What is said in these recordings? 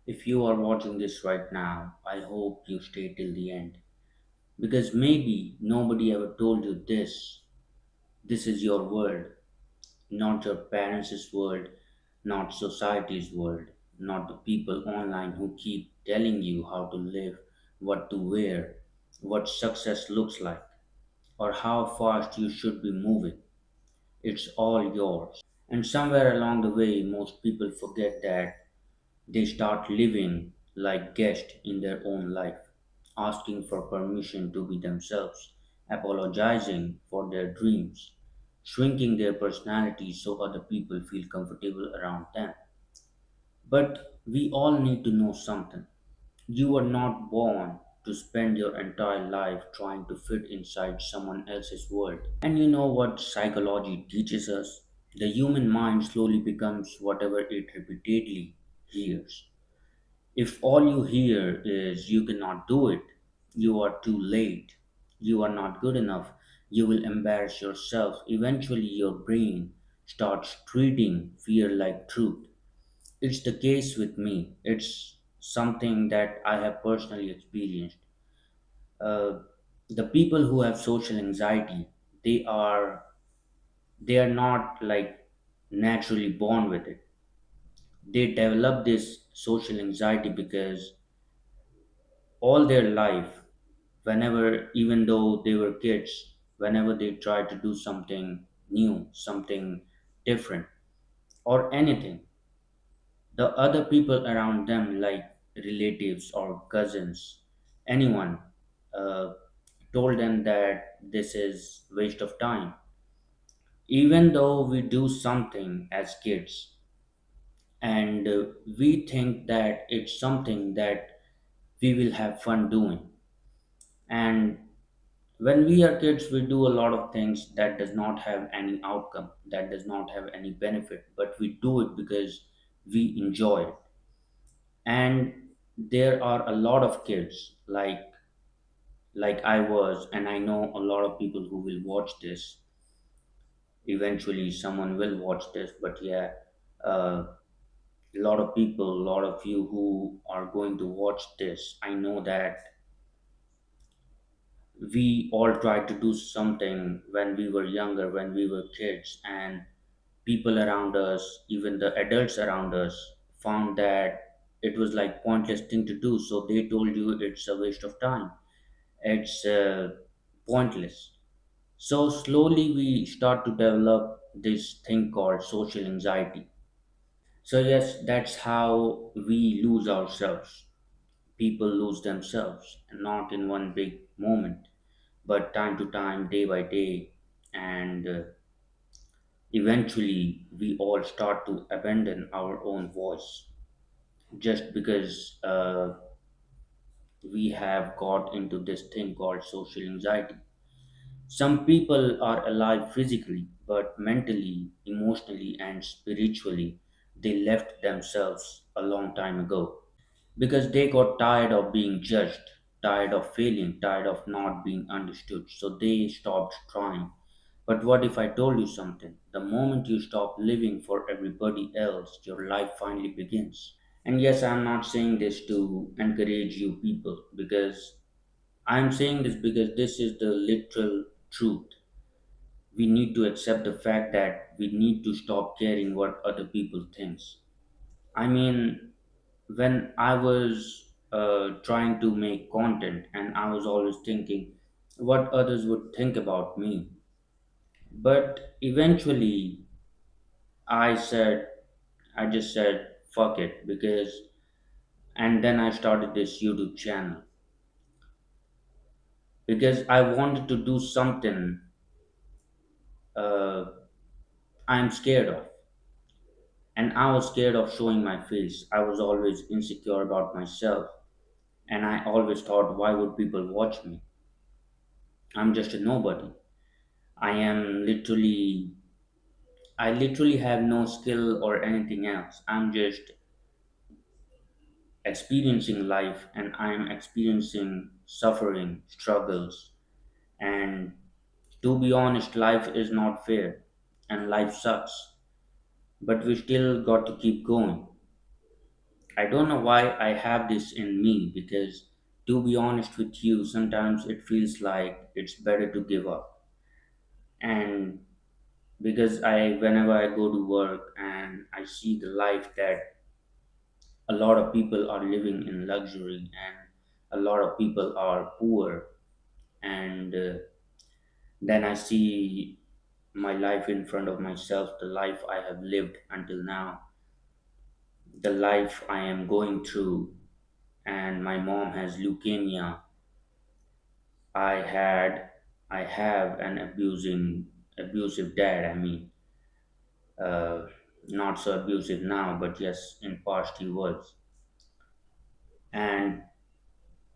If you are watching this right now, I hope you stay till the end. Because maybe nobody ever told you this. This is your world, not your parents' world, not society's world, not the people online who keep telling you how to live, what to wear, what success looks like, or how fast you should be moving. It's all yours. And somewhere along the way, most people forget that they start living like guests in their own life, asking for permission to be themselves, apologizing for their dreams, shrinking their personalities so other people feel comfortable around them. But we all need to know something. You were not born to spend your entire life trying to fit inside someone else's world. And you know what psychology teaches us? The human mind slowly becomes whatever it repeatedly hears. If all you hear is you cannot do it, you are too late, you are not good enough, you will embarrass yourself, eventually your brain starts treating fear like truth. It's the case with me. It's something that I have personally experienced. Uh, the people who have social anxiety, they are they are not like naturally born with it. They develop this social anxiety because all their life, whenever, even though they were kids, whenever they tried to do something new, something different, or anything, the other people around them, like relatives or cousins, anyone, uh, told them that this is waste of time. Even though we do something as kids and we think that it's something that we will have fun doing, and when we are kids we do a lot of things that does not have any outcome, that does not have any benefit, but we do it because we enjoy it. And there are a lot of kids like I was, and I know a lot of people who will watch this. Eventually someone will watch this, but yeah, a lot of people, a lot of you who are going to watch this, I know that we all tried to do something when we were younger, when we were kids, and people around us, even the adults around us, found that it was like pointless thing to do. So they told you it's a waste of time. It's pointless. So slowly we start to develop this thing called social anxiety. So yes, that's how we lose ourselves. People lose themselves, and not in one big moment, but time to time, day by day, and eventually we all start to abandon our own voice just because we have got into this thing called social anxiety. Some people are alive physically, but mentally, emotionally, and spiritually, they left themselves a long time ago because they got tired of being judged, tired of failing, tired of not being understood. So they stopped trying. But what if I told you something? The moment you stop living for everybody else, your life finally begins. And yes, I'm not saying this to encourage you people, because I'm saying this because this is the literal truth. We need to accept the fact that we need to stop caring what other people thinks. I mean, when I was trying to make content, and I was always thinking what others would think about me. But eventually, I just said, fuck it, because, and then I started this YouTube channel because I wanted to do something uh, I'm scared of. And I was scared of showing my face. I was always insecure about myself. And I always thought, why would people watch me? I'm just a nobody. I am literally, I literally have no skill or anything else. I'm just experiencing life, and I'm experiencing suffering, struggles. And to be honest, life is not fair and life sucks. But we still got to keep going. I don't know why I have this in me because, to be honest with you, sometimes it feels like it's better to give up. And because whenever I go to work and I see the life that a lot of people are living in luxury and a lot of people are poor, and then I see my life in front of myself, the life I have lived until now, the life I am going through, and my mom has leukemia. I had, I have an abusive dad. I mean, uh, not so abusive now, but yes, in past he was. And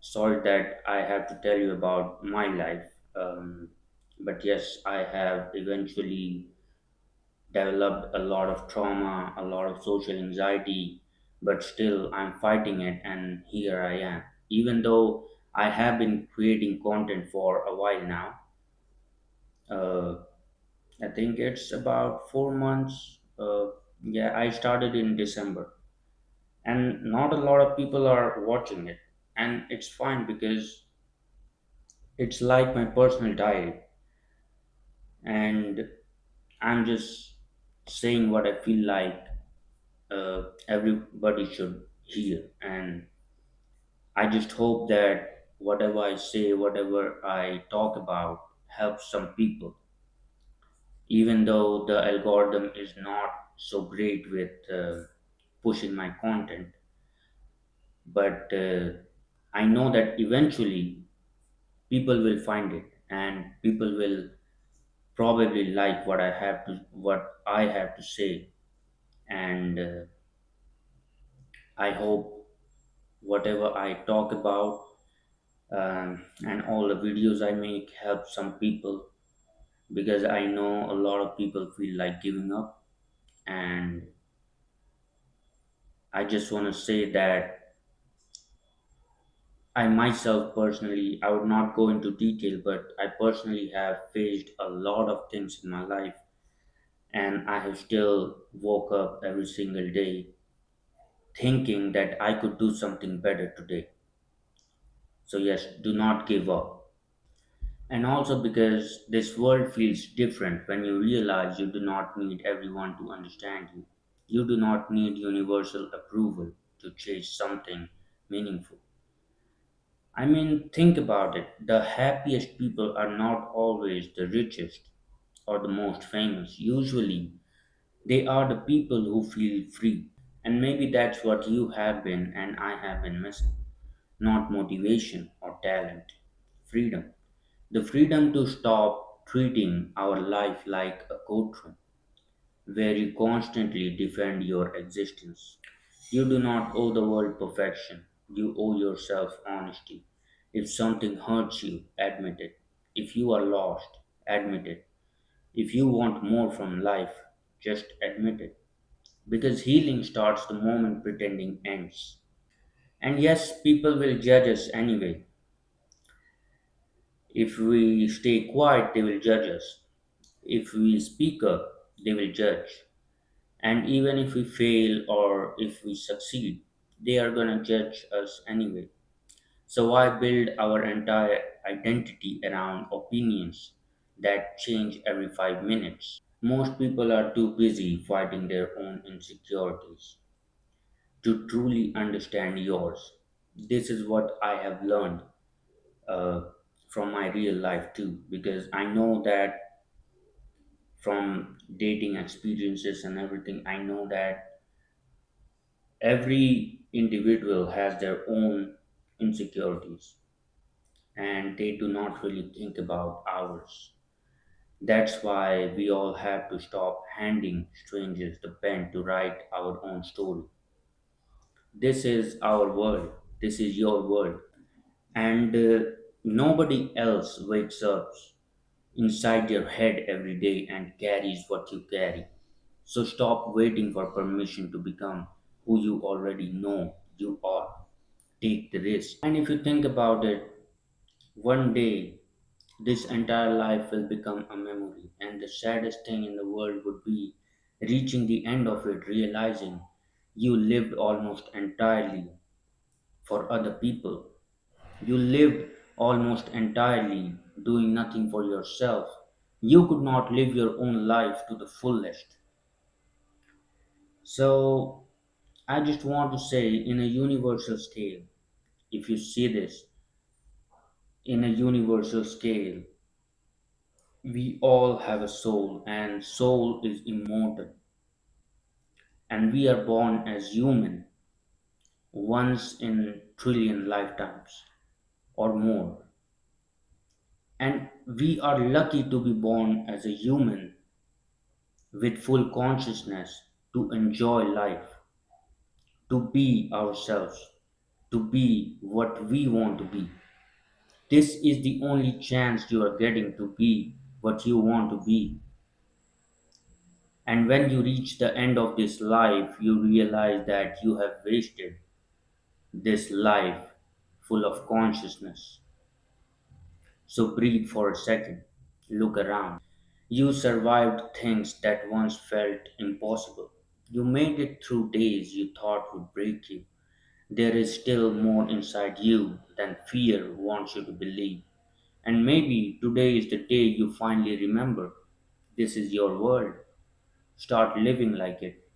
sorry that I have to tell you about my life, but yes, I have eventually developed a lot of trauma, a lot of social anxiety, but still I'm fighting it, and here I am. Even though I have been creating content for a while now, uh, I think it's about 4 months. Yeah, I started in December, and not a lot of people are watching it, and it's fine because it's like my personal diary, and I'm just saying what I feel like everybody should hear. And I just hope that whatever I say, whatever I talk about, helps some people, even though the algorithm is not so great with pushing my content. But I know that eventually people will find it and people will probably like what I have to say. And I hope whatever I talk about, and all the videos I make help some people, because I know a lot of people feel like giving up. And I just want to say that I myself personally, I would not go into detail, but I personally have faced a lot of things in my life, and I have still woke up every single day thinking that I could do something better today. So, yes, do not give up. And also because this world feels different when you realize you do not need everyone to understand you. You do not need universal approval to chase something meaningful. I mean, think about it. The happiest people are not always the richest or the most famous. Usually, they are the people who feel free. And maybe that's what you have been and I have been missing. Not motivation or talent, freedom. The freedom to stop treating our life like a courtroom where you constantly defend your existence. You do not owe the world perfection, you owe yourself honesty. If something hurts you, admit it. If you are lost, admit it. If you want more from life, just admit it. Because healing starts the moment pretending ends. And yes, people will judge us anyway. If we stay quiet, they will judge us. If we speak up, they will judge. And even if we fail or if we succeed, they are gonna judge us anyway. So why build our entire identity around opinions that change every 5 minutes? Most people are too busy fighting their own insecurities to truly understand yours. This is what I have learned uh, from my real life too, because I know that from dating experiences and everything, I know that every individual has their own insecurities and they do not really think about ours. That's why we all have to stop handing strangers the pen to write our own story. This is our world, this is your world, and nobody else wakes up inside your head every day and carries what you carry. So stop waiting for permission to become who you already know you are. Take the risk. And if you think about it, one day this entire life will become a memory, and the saddest thing in the world would be reaching the end of it, realizing You lived almost entirely for other people. You lived almost entirely doing nothing for yourself. You could not live your own life to the fullest. So, I just want to say, in a universal scale, if you see this, in a universal scale, we all have a soul, and soul is immortal. And we are born as human once in trillion lifetimes or more. And we are lucky to be born as a human with full consciousness to enjoy life, to be ourselves, to be what we want to be. This is the only chance you are getting to be what you want to be. And when you reach the end of this life, you realize that you have wasted this life full of consciousness. So breathe for a second, look around. You survived things that once felt impossible. You made it through days you thought would break you. There is still more inside you than fear wants you to believe. And maybe today is the day you finally remember this is your world. Start living like it.